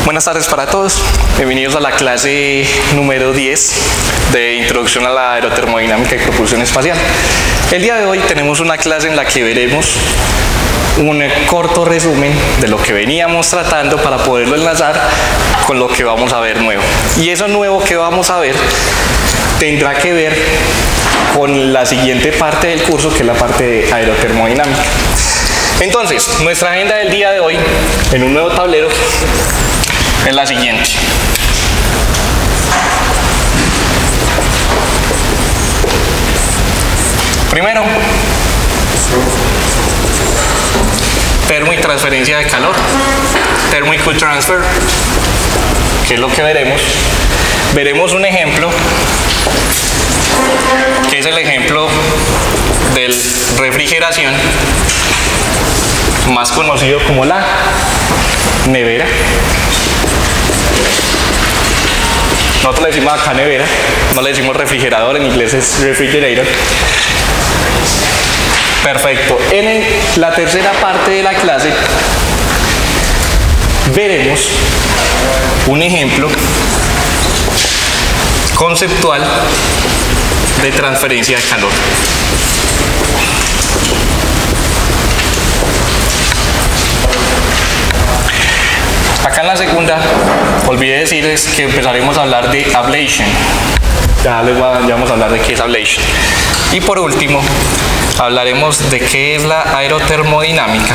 Buenas tardes para todos, bienvenidos a la clase número 10 de Introducción a la Aerotermodinámica y Propulsión Espacial. El día de hoy tenemos una clase en la que veremos un corto resumen de lo que veníamos tratando para poderlo enlazar con lo que vamos a ver nuevo. Y eso nuevo que vamos a ver tendrá que ver con la siguiente parte del curso, que es la parte de aerotermodinámica. Entonces, nuestra agenda del día de hoy, en un nuevo tablero, es la siguiente. Primero, termo y transferencia de calor, thermal cool transfer, que es lo que veremos. Veremos un ejemplo, que es el ejemplo de refrigeración, más conocido como la nevera. Nosotros le decimos acá nevera, no le decimos refrigerador, en inglés es refrigerator. Perfecto. En la tercera parte de la clase veremos un ejemplo conceptual de transferencia de calor. Acá en la segunda, olvidé decirles que empezaremos a hablar de ablation. Ya vamos a hablar de qué es ablation. Y por último, hablaremos de qué es la aerotermodinámica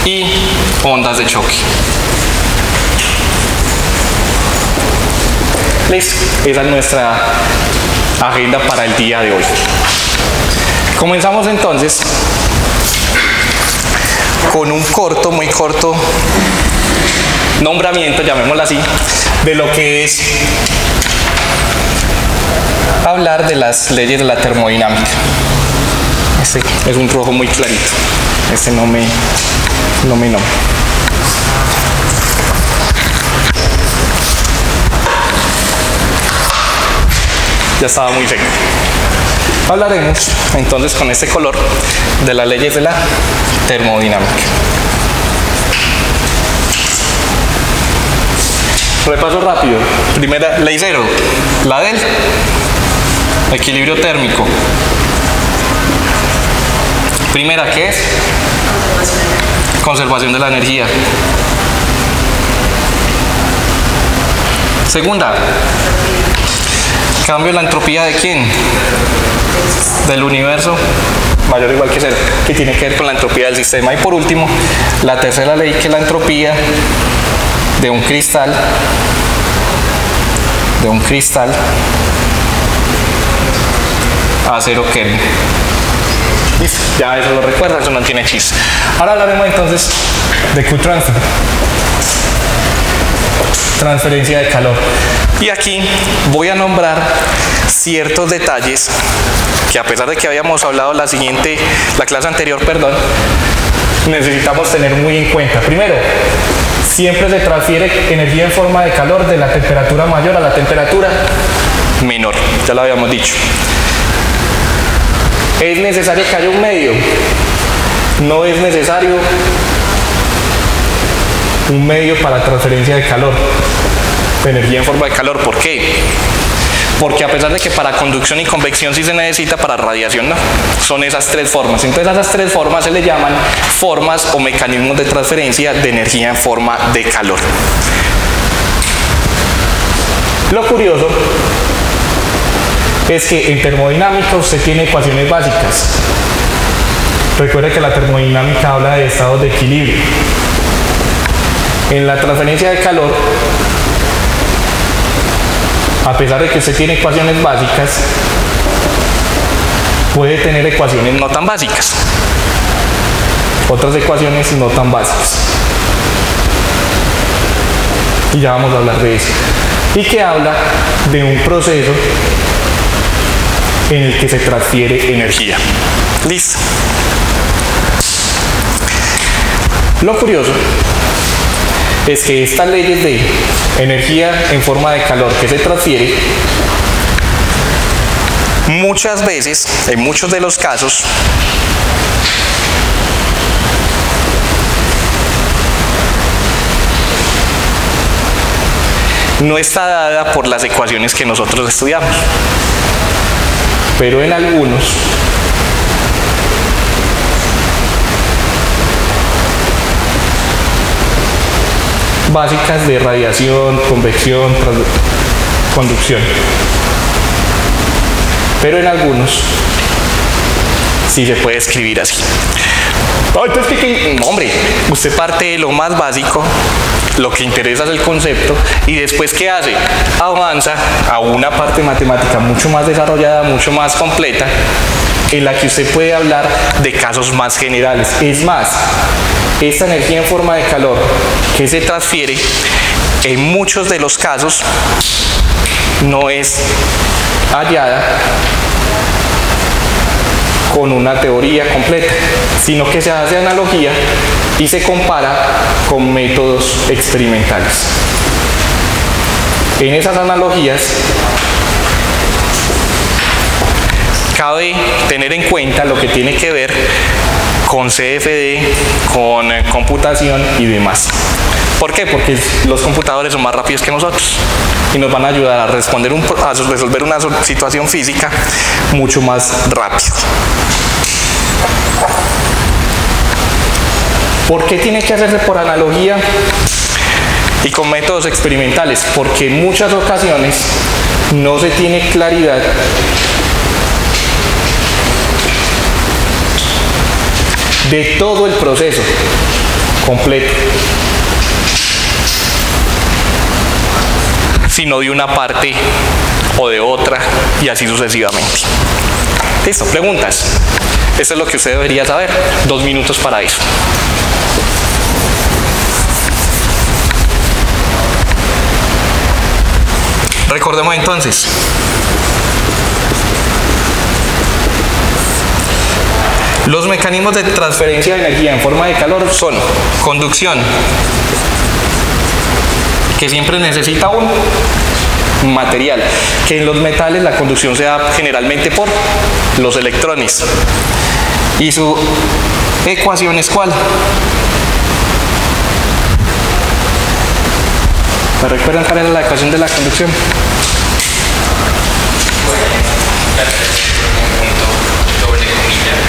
y ondas de choque. Listo, esa es nuestra agenda para el día de hoy. Comenzamos entonces con un muy corto nombramiento, llamémoslo así, de lo que es hablar de las leyes de la termodinámica. Este es un rojo muy clarito, este no me. Ya estaba muy seco. Hablaremos entonces con este color de las leyes de la termodinámica. Repaso rápido. Primera, ley 0, la del equilibrio térmico. Primera, ¿qué es? Conservación de la energía. Segunda, cambio en la entropía de ¿quién? Del universo mayor o igual que 0, que tiene que ver con la entropía del sistema. Y por último, la tercera ley, que es la entropía de un cristal a 0 Kelvin. Listo, ya eso lo recuerda, eso no tiene chiste. Ahora hablaremos entonces de cool transfer, transferencia de calor. Y aquí voy a nombrar ciertos detalles que, a pesar de que habíamos hablado la clase anterior, necesitamos tener muy en cuenta. Primero, siempre se transfiere energía en forma de calor de la temperatura mayor a la temperatura menor, ya lo habíamos dicho. ¿Es necesario que haya un medio? No es necesario un medio para transferencia de calor, de energía en forma de calor. ¿Por qué? Porque a pesar de que para conducción y convección sí se necesita, para radiación no. Son esas tres formas. Entonces a esas tres formas se le llaman formas o mecanismos de transferencia de energía en forma de calor. Lo curioso es que en termodinámica usted tiene ecuaciones básicas. Recuerde que la termodinámica habla de estados de equilibrio. En la transferencia de calor, a pesar de que usted tiene ecuaciones básicas, puede tener ecuaciones no tan básicas, otras ecuaciones no tan básicas. Y ya vamos a hablar de eso. Y que habla de un proceso en el que se transfiere energía. Listo. Lo curioso es que estas leyes de energía en forma de calor que se transfiere, muchas veces, en muchos de los casos, no está dada por las ecuaciones que nosotros estudiamos. Pero en algunos básicas de radiación, convección, conducción. Pero en algunos sí se puede escribir así. No, hombre, usted parte de lo más básico, lo que interesa es el concepto, y después ¿qué hace? Avanza a una parte matemática mucho más desarrollada, mucho más completa, en la que usted puede hablar de casos más generales. Es más, esta energía en forma de calor que se transfiere, en muchos de los casos no es hallada con una teoría completa, sino que se hace analogía y se compara con métodos experimentales. En esas analogías cabe tener en cuenta lo que tiene que ver con CFD, con computación y demás. ¿Por qué? Porque los computadores son más rápidos que nosotros y nos van a ayudar a resolver una situación física mucho más rápido. ¿Por qué tiene que hacerse por analogía y con métodos experimentales? Porque en muchas ocasiones no se tiene claridad de todo el proceso completo, sino de una parte o de otra, y así sucesivamente. Listo, preguntas. Eso es lo que usted debería saber. 2 minutos para eso. Recordemos entonces. Los mecanismos de transferencia de energía en forma de calor son conducción, que siempre necesita un material, que en los metales la conducción se da generalmente por los electrones. ¿Y su ecuación es cuál? ¿Me recuerdan cuál era la ecuación de la conducción?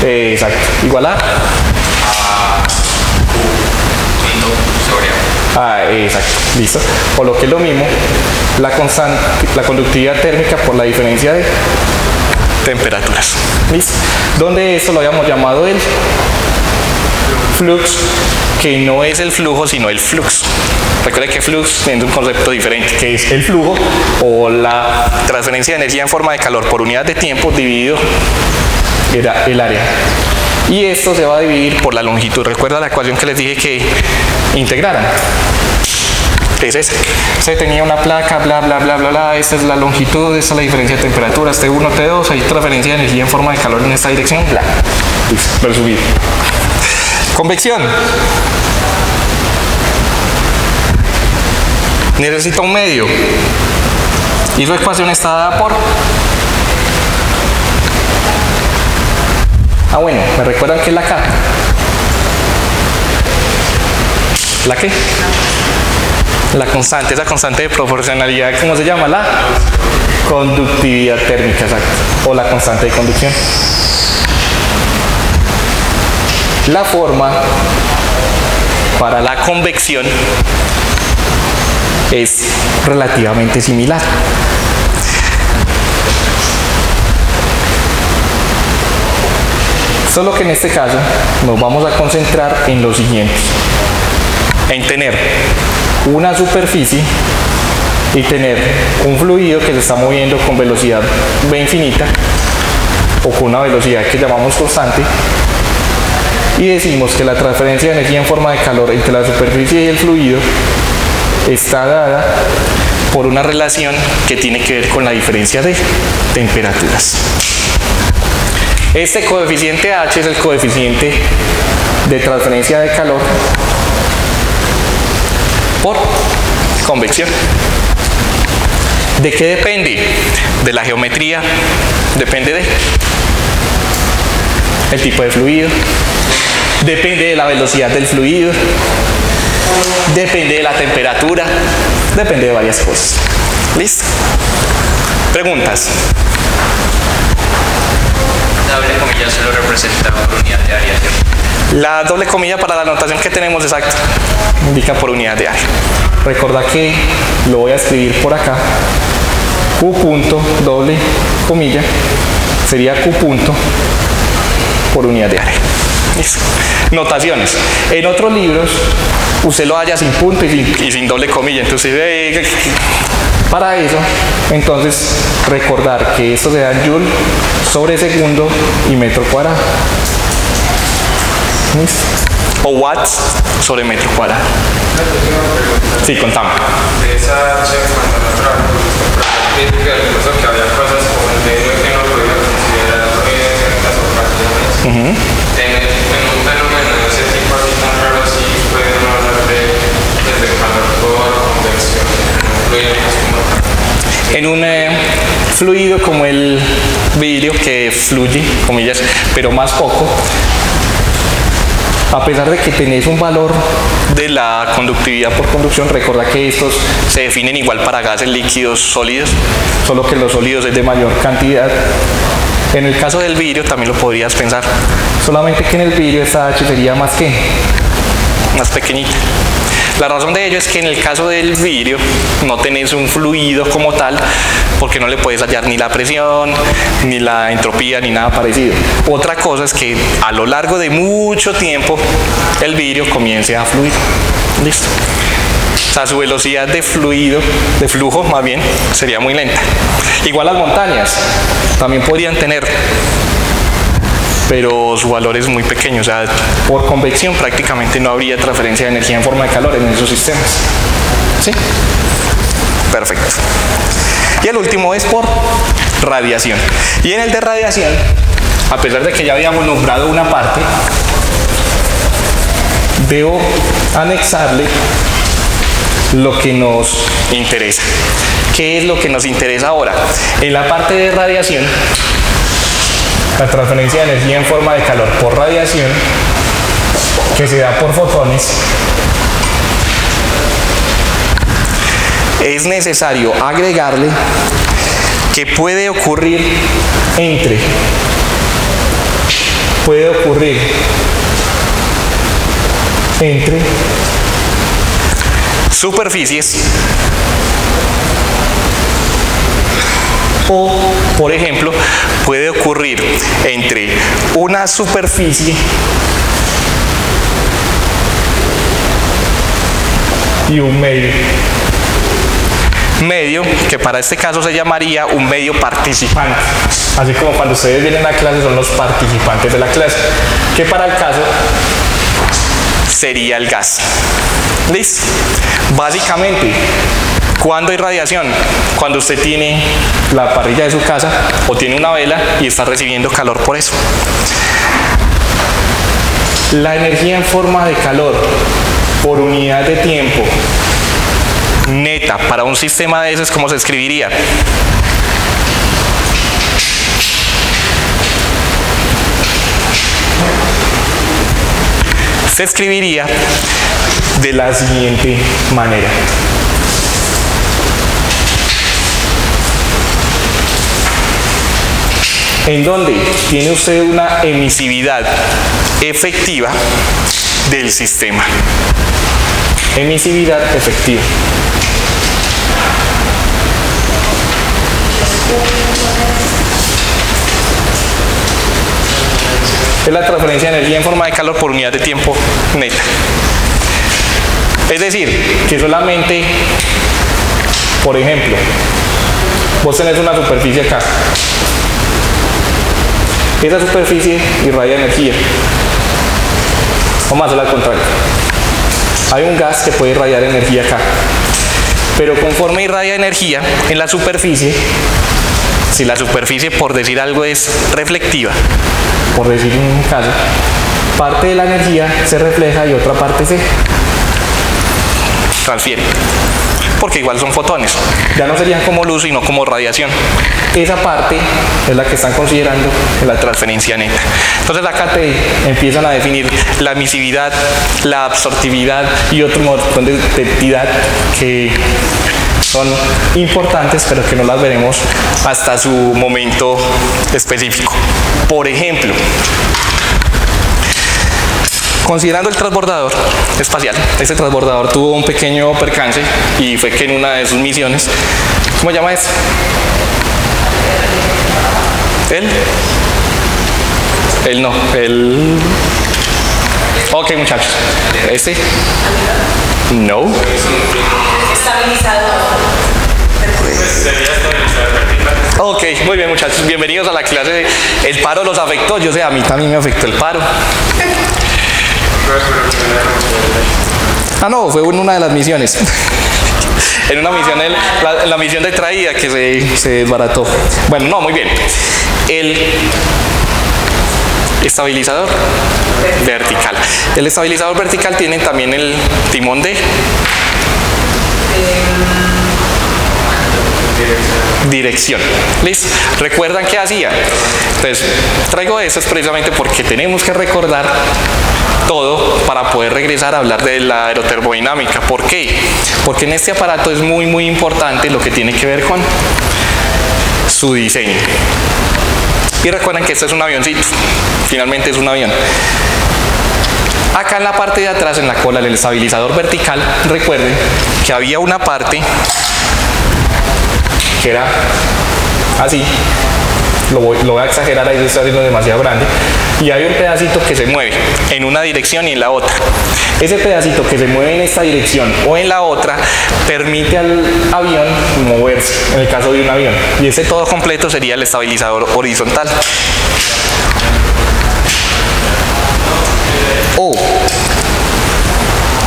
Exacto, igual a exacto, listo. O lo que es lo mismo, la conductividad térmica por la diferencia de temperaturas. ¿Listo? Donde esto lo habíamos llamado el flux, que no es el flujo sino el flux. Recuerde que flux tiene un concepto diferente, que es el flujo o la transferencia de energía en forma de calor por unidad de tiempo dividido el área. Y esto se va a dividir por la longitud. Recuerda la ecuación que les dije que integraran. Es esa. Se tenía una placa, bla, bla, bla, bla, bla. Esta es la longitud, esta es la diferencia de temperaturas, T1, T2, hay transferencia de energía en forma de calor en esta dirección, bla. Listo, resumido. Convección. Necesita un medio. Y su ecuación está dada por... bueno, ¿me recuerdan qué es la K? ¿La qué? La constante, esa constante de proporcionalidad, ¿cómo se llama? La conductividad térmica, exacto. O la constante de conducción. La forma para la convección es relativamente similar. Solo que en este caso nos vamos a concentrar en lo siguiente: en tener una superficie y tener un fluido que se está moviendo con velocidad v infinita o con una velocidad que llamamos constante, y decimos que la transferencia de energía en forma de calor entre la superficie y el fluido está dada por una relación que tiene que ver con la diferencia de temperaturas. Este coeficiente H es el coeficiente de transferencia de calor por convección. ¿De qué depende? De la geometría, depende de el tipo de fluido, depende de la velocidad del fluido, depende de la temperatura, Depende de varias cosas. ¿Listo? ¿Preguntas? La doble comilla solo representa por unidad de área, ¿cierto? La doble comilla para la notación que tenemos, exacto, indica por unidad de área. Recuerda que lo voy a escribir por acá. Q punto, doble comilla, sería Q punto por unidad de área. Listo. Notaciones. En otros libros, usted lo halla sin punto y sin doble comilla. Entonces, para eso, entonces, recordar que esto se da en joule sobre segundo y metro cuadrado. ¿Listo? O watts sobre metro cuadrado. Sí, contame. De esa cuando no trabajó, que había cosas como el medio que no podía considerar en ciertas ocasiones. En un fenómeno de ese tipo así tan raro, sí pueden hablar de calor por convección, en un fluido como el vidrio que fluye, comillas, pero más poco. A pesar de que tenés un valor de la conductividad por conducción, recuerda que estos se definen igual para gases, líquidos, sólidos, solo que los sólidos es de mayor cantidad. En el caso del vidrio también lo podrías pensar, solamente que en el vidrio esta H sería más pequeñita. La razón de ello es que en el caso del vidrio no tenés un fluido como tal, porque no le puedes hallar ni la presión, ni la entropía, ni nada parecido. Otra cosa es que a lo largo de mucho tiempo el vidrio comience a fluir. Listo. O sea, su velocidad de flujo más bien, sería muy lenta. Igual las montañas también podrían tener, pero su valor es muy pequeño, o sea, por convección prácticamente no habría transferencia de energía en forma de calor en esos sistemas. ¿Sí? Perfecto. Y el último es por radiación. Y en el de radiación, a pesar de que ya habíamos nombrado una parte, debo anexarle lo que nos interesa. ¿Qué es lo que nos interesa ahora? En la parte de radiación, la transferencia de energía en forma de calor por radiación, que se da por fotones, es necesario agregarle que puede ocurrir entre superficies o, por ejemplo, puede ocurrir entre una superficie y un medio, que para este caso se llamaría un medio participante, así como cuando ustedes vienen a clase son los participantes de la clase, que para el caso sería el gas. ¿Listo? Básicamente, ¿cuándo hay radiación? Cuando usted tiene la parrilla de su casa o tiene una vela y está recibiendo calor por eso. La energía en forma de calor por unidad de tiempo neta para un sistema de esos, ¿cómo se escribiría? Se escribiría de la siguiente manera. En donde tiene usted una emisividad efectiva del sistema. Emisividad efectiva. Es la transferencia de energía en forma de calor por unidad de tiempo neta. Es decir, que solamente, por ejemplo, vos tenés una superficie acá. Esa superficie irradia energía. Vamos a hacerlo al contrario. Hay un gas que puede irradiar energía acá. Pero conforme irradia energía en la superficie, si la superficie, por decir algo, es reflectiva, por decir un caso, parte de la energía se refleja y otra parte se transfiere. porque igual son fotones. Ya no serían como luz, sino como radiación. Esa parte es la que están considerando la transferencia neta. Entonces acá te empiezan a definir la emisividad, la absortividad y otro montón de entidad que son importantes, pero que no las veremos hasta su momento específico. Por ejemplo, considerando el transbordador espacial, este transbordador tuvo un pequeño percance y fue que en una de sus misiones, ¿cómo se llama eso? Ok, muchachos. No. Estabilizador. Ok, muy bien, muchachos. Bienvenidos a la clase de El paro los afectó. Yo sé, a mí también me afectó el paro. No, fue en una de las misiones. En una misión, la misión de traída que se desbarató. Bueno, no, muy bien. El estabilizador vertical. El estabilizador vertical tiene también el timón de dirección. ¿Listo? ¿Recuerdan qué hacía? Entonces, traigo eso es precisamente porque tenemos que recordar todo para poder regresar a hablar de la aerotermodinámica. ¿Por qué? Porque en este aparato es muy importante lo que tiene que ver con su diseño. Y recuerden que este es un avioncito, finalmente es un avión. Acá en la parte de atrás, en la cola del estabilizador vertical, recuerden que había una parte que era así, lo voy a exagerar, ahí se está haciendo demasiado grande, y hay un pedacito que se mueve en una dirección y en la otra. Ese pedacito que se mueve en esta dirección o en la otra permite al avión moverse, en el caso de un avión, y ese todo completo sería el estabilizador horizontal. O,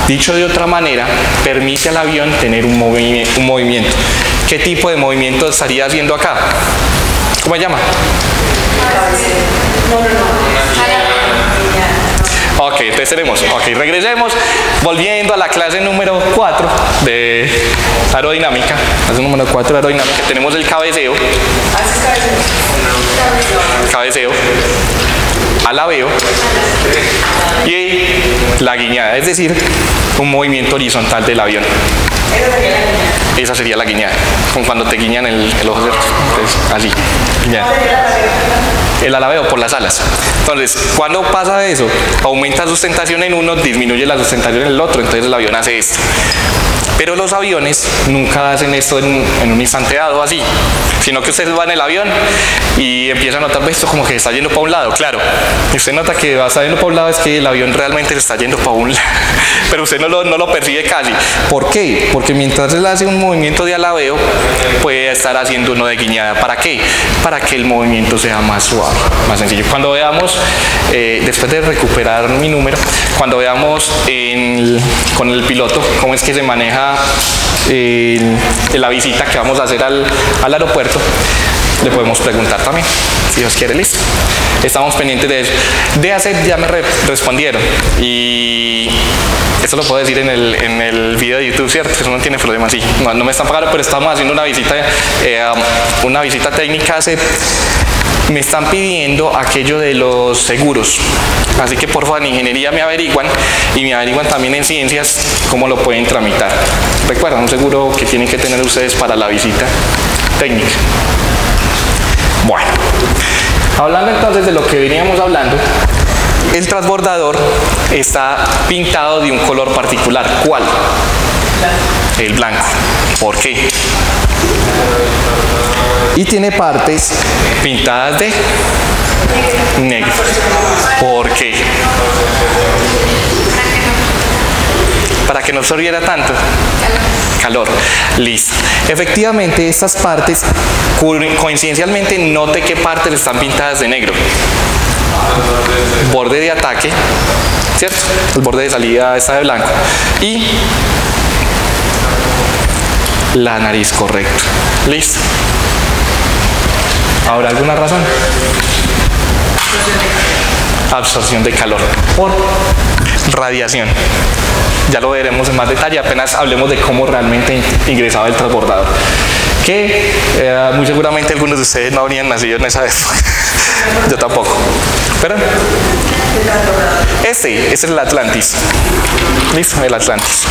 dicho de otra manera, permite al avión tener un movimiento. ¿Qué tipo de movimiento estaría haciendo acá? ¿Cómo se llama? Ok, entonces tenemos, regresemos, volviendo a la clase número 4 de aerodinámica, clase número 4 de aerodinámica, tenemos el cabeceo, alabeo y la guiñada, es decir, un movimiento horizontal del avión. Esa sería la guiñada, como cuando te guiñan el ojo, ¿cierto? Entonces, así, guiñada. El alabeo por las alas. Entonces, cuando pasa eso, aumenta sustentación en uno, disminuye la sustentación en el otro, entonces el avión hace esto. Pero los aviones nunca hacen esto en un instante dado así, sino que ustedes van en el avión y empiezan a notar esto como que está yendo para un lado. Claro, y usted nota que va a estar yendo para un lado, es que el avión realmente se está yendo para un lado, pero usted no lo percibe casi. ¿Por qué? Porque mientras él hace un movimiento de alabeo, puede estar haciendo uno de guiñada. ¿Para qué? Para que el movimiento sea más suave, más sencillo. Cuando veamos, después de recuperar mi número, cuando veamos con el piloto cómo es que se maneja la visita que vamos a hacer al aeropuerto, le podemos preguntar también, si Dios quiere. Listo, estamos pendientes de eso. De hacer ya me respondieron y esto lo puedo decir en el video de YouTube, ¿cierto? Eso no tiene problema, sí. No me están pagando, pero estamos haciendo una visita técnica. Me están pidiendo aquello de los seguros, así que por favor en ingeniería me averiguan y me averiguan también en ciencias cómo lo pueden tramitar. Recuerden, un seguro que tienen que tener ustedes para la visita técnica. Bueno, hablando entonces de lo que veníamos hablando, el transbordador está pintado de un color particular. ¿Cuál? El blanco. ¿Por qué? Y tiene partes pintadas de negro. ¿Por qué? Para que no absorbiera tanto calor. Listo. Efectivamente, estas partes, coincidencialmente, note qué partes están pintadas de negro. Borde de ataque, ¿cierto? El borde de salida está de blanco. Y la nariz, correcto. Listo. ¿Habrá alguna razón? Absorción de calor por radiación. ya lo veremos en más detalle apenas hablemos de cómo realmente ingresaba el transbordador. Que muy seguramente algunos de ustedes no habrían nacido en esa época. Yo tampoco. ¿Pero? Este es el Atlantis. ¿Listo? El Atlantis.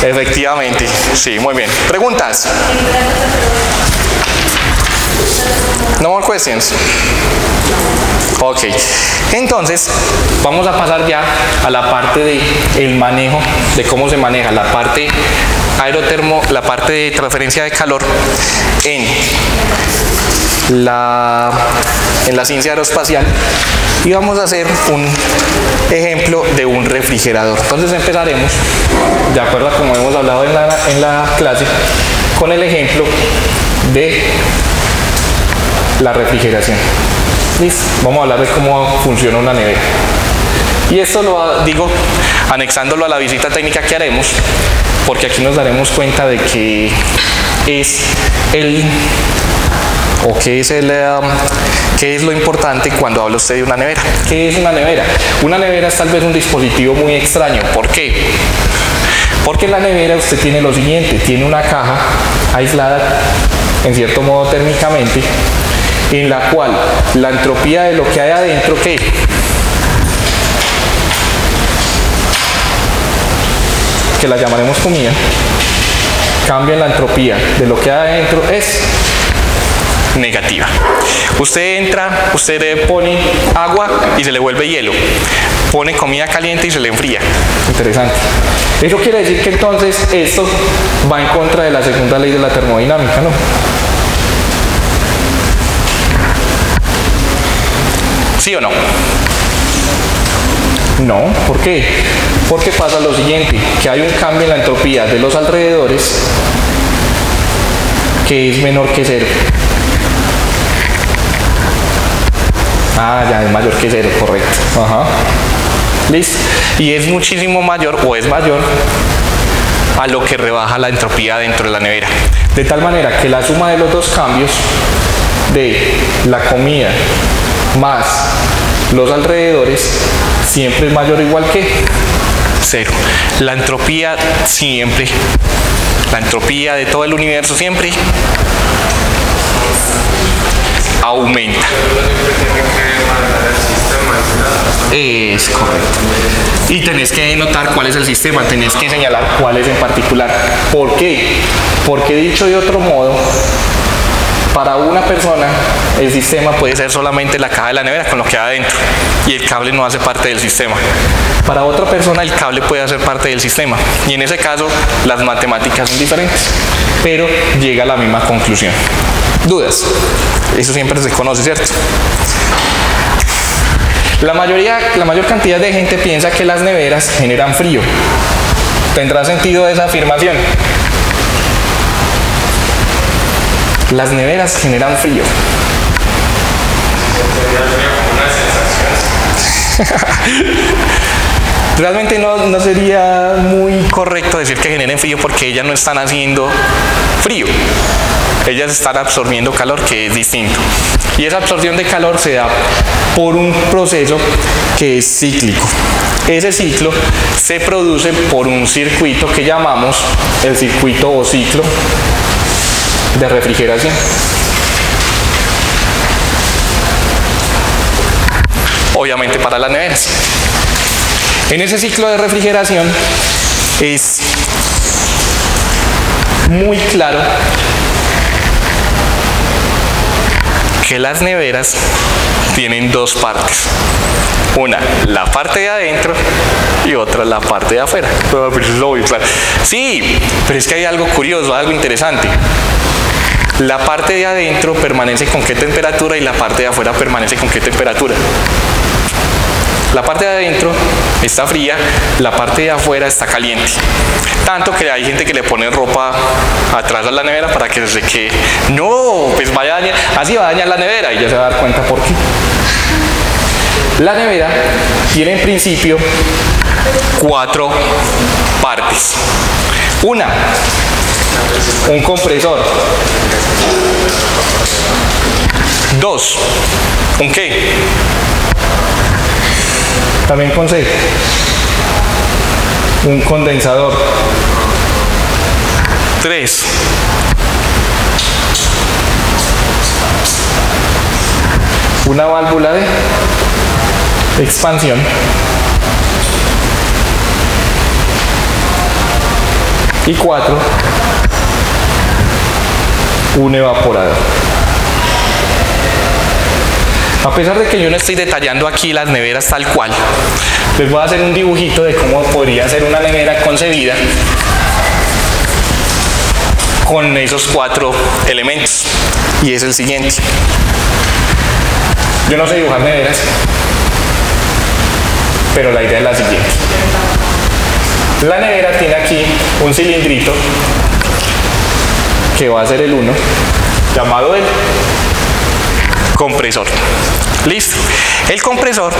Efectivamente. Sí, muy bien. ¿Preguntas? No more questions. Ok, entonces vamos a pasar ya a la parte de el manejo, de cómo se maneja la parte aerotermo, la parte de transferencia de calor en la ciencia aeroespacial, y vamos a hacer un ejemplo de un refrigerador. Entonces empezaremos, de acuerdo a como hemos hablado en la clase, con el ejemplo de la refrigeración. ¿Listo? Vamos a hablar de cómo funciona una nevera. Y esto lo digo anexándolo a la visita técnica que haremos, porque aquí nos daremos cuenta de que es qué es lo importante cuando habla usted de una nevera. ¿Qué es una nevera? Una nevera es tal vez un dispositivo muy extraño. ¿Por qué? Porque en la nevera usted tiene lo siguiente, tiene una caja aislada, en cierto modo térmicamente, en la cual la entropía de lo que hay adentro, ¿qué? Que la llamaremos comida, cambia la entropía de lo que hay adentro, es negativa. Usted entra, usted le pone agua y se le vuelve hielo, pone comida caliente y se le enfría. Interesante. Eso quiere decir que entonces esto va en contra de la segunda ley de la termodinámica, ¿no? ¿Sí o no? No, ¿por qué? Porque pasa lo siguiente, que hay un cambio en la entropía de los alrededores que es menor que cero. Ah, ya es mayor que cero, correcto. Ajá. ¿Listo? Y es muchísimo mayor, o es mayor, a lo que rebaja la entropía dentro de la nevera. De tal manera que la suma de los dos cambios, de la comida más los alrededores, siempre es mayor o igual que cero. La entropía siempre, la entropía de todo el universo siempre aumenta. Es correcto. Y tenés que notar cuál es el sistema, tenés que señalar cuál es en particular. ¿Por qué? Porque dicho de otro modo, para una persona el sistema puede ser solamente la caja de la nevera con lo que hay adentro y el cable no hace parte del sistema. Para otra persona el cable puede hacer parte del sistema y en ese caso las matemáticas son diferentes, pero llega a la misma conclusión. ¿Dudas? Eso siempre se conoce, ¿cierto? La mayor cantidad de gente piensa que las neveras generan frío. ¿Tendrá sentido esa afirmación? Las neveras generan frío. Realmente no sería muy correcto decir que generen frío porque ellas no están haciendo frío. Ellas están absorbiendo calor, que es distinto. Y esa absorción de calor se da por un proceso que es cíclico. Ese ciclo se produce por un circuito que llamamos el circuito o ciclo de refrigeración. Obviamente para las neveras. En ese ciclo de refrigeración es muy claro que las neveras tienen dos partes. Una, la parte de adentro y otra, la parte de afuera. Sí, pero es que hay algo curioso, algo interesante. La parte de adentro permanece con qué temperatura y la parte de afuera permanece con qué temperatura. La parte de adentro está fría, la parte de afuera está caliente. Tanto que hay gente que le pone ropa atrás a la nevera para que se seque. No, pues vaya a dañar, así va a dañar la nevera y ya se va a dar cuenta por qué. La nevera tiene en principio 4 partes. Una, un compresor. 2, ¿un qué? También con C. Un condensador. 3. Una válvula de expansión. Y 4. Un evaporador. A pesar de que yo no estoy detallando aquí las neveras tal cual, les voy a hacer un dibujito de cómo podría ser una nevera concebida con esos 4 elementos. Y es el siguiente. Yo no sé dibujar neveras, pero la idea es la siguiente. La nevera tiene aquí un cilindrito que va a ser el 1, llamado el compresor. Listo. El compresor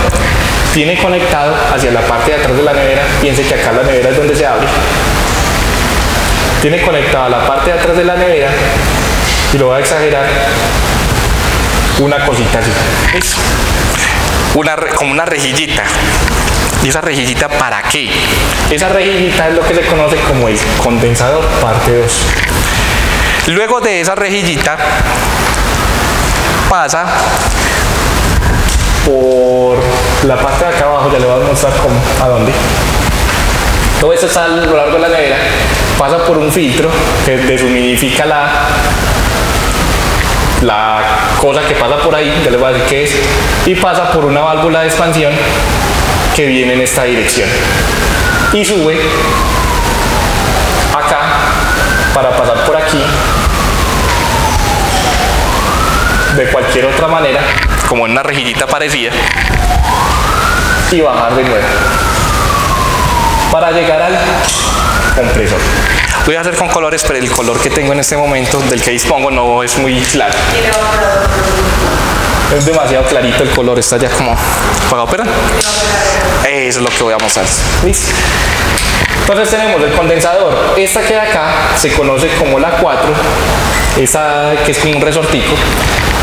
tiene conectado hacia la parte de atrás de la nevera. Piense que acá la nevera es donde se abre. Tiene conectada la parte de atrás de la nevera, y lo voy a exagerar, una cosita así. Listo. Como una rejillita. ¿Y esa rejillita para qué? Esa rejillita es lo que se conoce como el condensador, parte 2. Luego de esa rejillita pasa por la parte de acá abajo, ya le voy a mostrar cómo, a dónde. Todo esto está a lo largo de la nevera, pasa por un filtro que deshumidifica la cosa que pasa por ahí, ya les voy a decir qué es, y pasa por una válvula de expansión que viene en esta dirección y sube acá para pasar por aquí de cualquier otra manera, como en una rejillita parecida, y bajar de nuevo para llegar al compresor. Voy a hacer con colores, pero el color que tengo en este momento, del que dispongo, no es muy claro. Es demasiado clarito el color, está ya como apagado, pero eso es lo que voy a mostrar. ¿Listo? Entonces tenemos el condensador. Esta que de acá se conoce como la 4, esa que es como un resortico,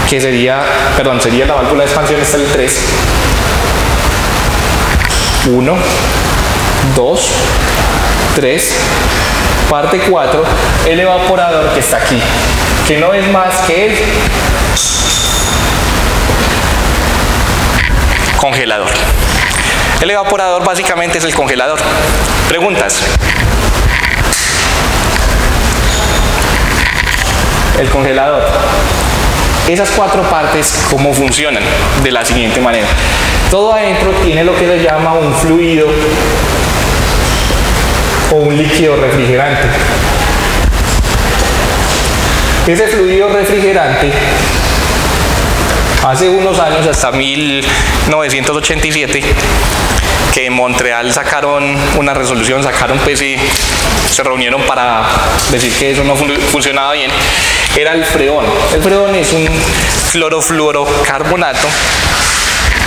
que sería la válvula de expansión, esta es el 3. 1, 2, 3, parte 4, el evaporador que está aquí, que no es más que el congelador. El evaporador básicamente es el congelador. Preguntas. El congelador. Esas 4 partes, ¿cómo funcionan? De la siguiente manera. Todo adentro tiene lo que se llama un fluido o un líquido refrigerante. Ese fluido refrigerante, hace unos años, hasta 1987, que en Montreal sacaron una resolución, se reunieron para decir que eso no funcionaba bien, era el freón. El freón es un clorofluorocarbonato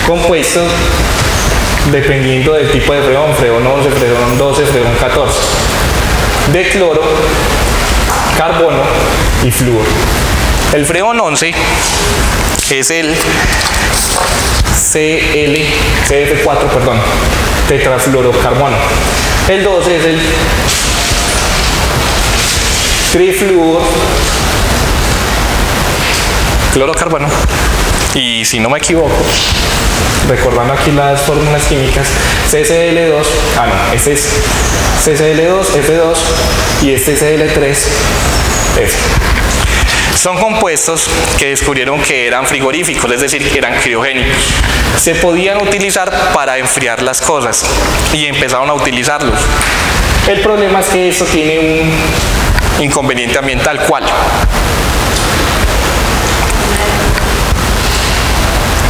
compuesto dependiendo del tipo de freón, freón 11, freón 12, freón 14, de cloro, carbono y flúor. El freón 11 es el CF4, tetrafluorocarbono. El 12 es el trifluor clorocarbono. Y si no me equivoco, recordando aquí las fórmulas químicas, CCl2, este es CCl2, F2 y este es Cl3, F. Son compuestos que descubrieron que eran frigoríficos, es decir, que eran criogénicos. Se podían utilizar para enfriar las cosas y empezaron a utilizarlos. El problema es que esto tiene un inconveniente ambiental. ¿Cuál?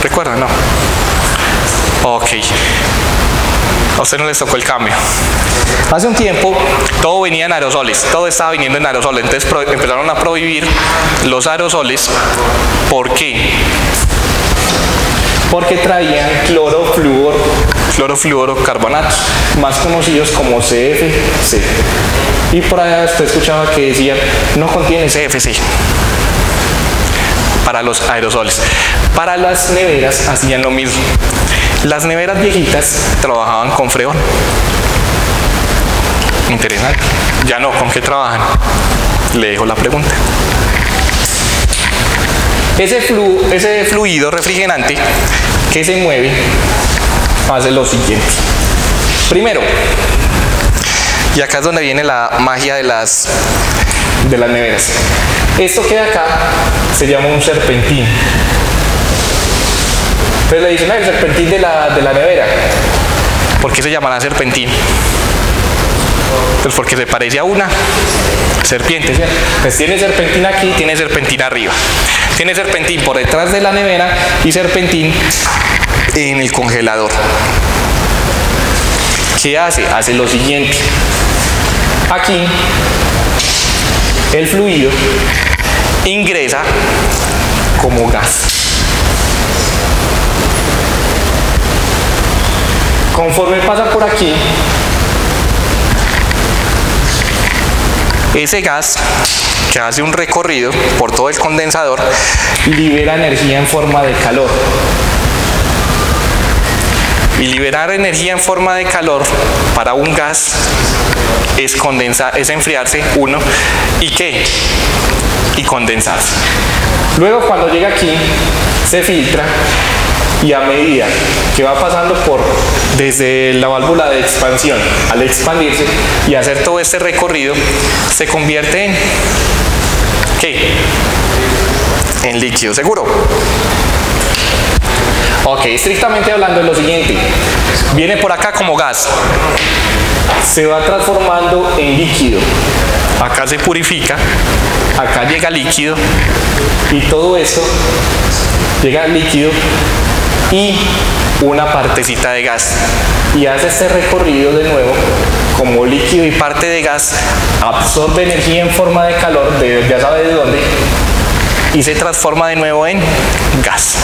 ¿Recuerdan? No. Ok. A usted no les tocó el cambio. Hace un tiempo todo venía en aerosoles, todo estaba viniendo en aerosoles, entonces empezaron a prohibir los aerosoles. ¿Por qué? Porque traían clorofluorocarbonatos, más conocidos como CFC. Y por allá usted escuchaba que decían, no contiene CFC. Para los aerosoles. Para las neveras hacían lo mismo. Las neveras viejitas trabajaban con freón. Interesante. Ya no, ¿con qué trabajan? Le dejo la pregunta. Ese fluido refrigerante que se mueve hace lo siguiente. Primero, y acá es donde viene la magia de las neveras. Esto que de acá se llama un serpentín. Entonces le dicen, el serpentín de la nevera. ¿Por qué se llamará serpentín? Pues porque se parece a una serpiente, ¿cierto? Pues tiene serpentín aquí, tiene serpentín arriba. Tiene serpentín por detrás de la nevera y serpentín en el congelador. ¿Qué hace? Hace lo siguiente. Aquí el fluido ingresa como gas. Conforme pasa por aquí, ese gas que hace un recorrido por todo el condensador libera energía en forma de calor. Y liberar energía en forma de calor para un gas es enfriarse, uno, ¿y qué? Y condensarse. Luego cuando llega aquí, se filtra y a medida que va pasando desde la válvula de expansión, al expandirse y hacer todo este recorrido, se convierte en ¿qué? En líquido, ¿seguro? Ok, estrictamente hablando es lo siguiente. Viene por acá como gas, se va transformando en líquido. Acá se purifica, acá llega líquido y todo eso llega líquido y una partecita de gas. Y hace este recorrido de nuevo como líquido y parte de gas, absorbe energía en forma de calor, ya sabe de dónde, y se transforma de nuevo en gas.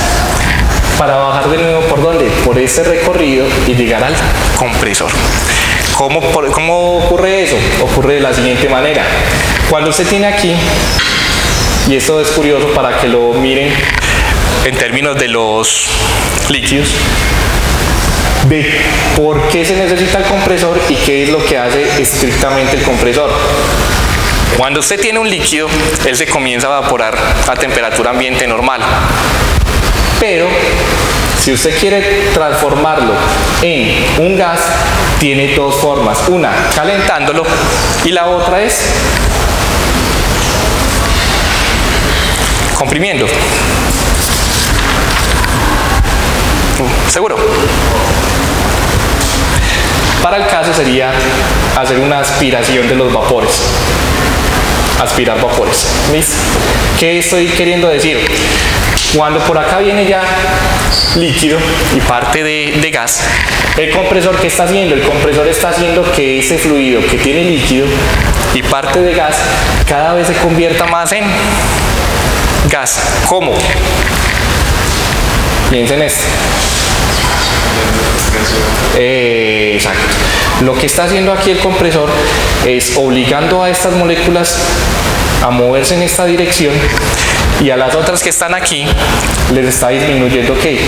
Para bajar de nuevo por dónde, por ese recorrido y llegar al compresor. ¿Cómo ocurre eso? Ocurre de la siguiente manera. Cuando usted tiene aquí, y esto es curioso para que lo miren en términos de los líquidos, de por qué se necesita el compresor y qué es lo que hace estrictamente el compresor. Cuando usted tiene un líquido, él se comienza a evaporar a temperatura ambiente normal. Pero si usted quiere transformarlo en un gas, tiene dos formas. Una, calentándolo, y la otra es comprimiendo. ¿Seguro? Para el caso sería hacer una aspiración de los vapores. Aspirar vapores. ¿Listo? ¿Qué estoy queriendo decir? Cuando por acá viene ya líquido y parte de gas, ¿el compresor qué está haciendo? El compresor está haciendo que ese fluido que tiene líquido y parte de gas cada vez se convierta más en gas. ¿Cómo? Piensen esto. Exacto. Lo que está haciendo aquí el compresor es obligando a estas moléculas a moverse en esta dirección y a las otras que están aquí les está disminuyendo ¿qué?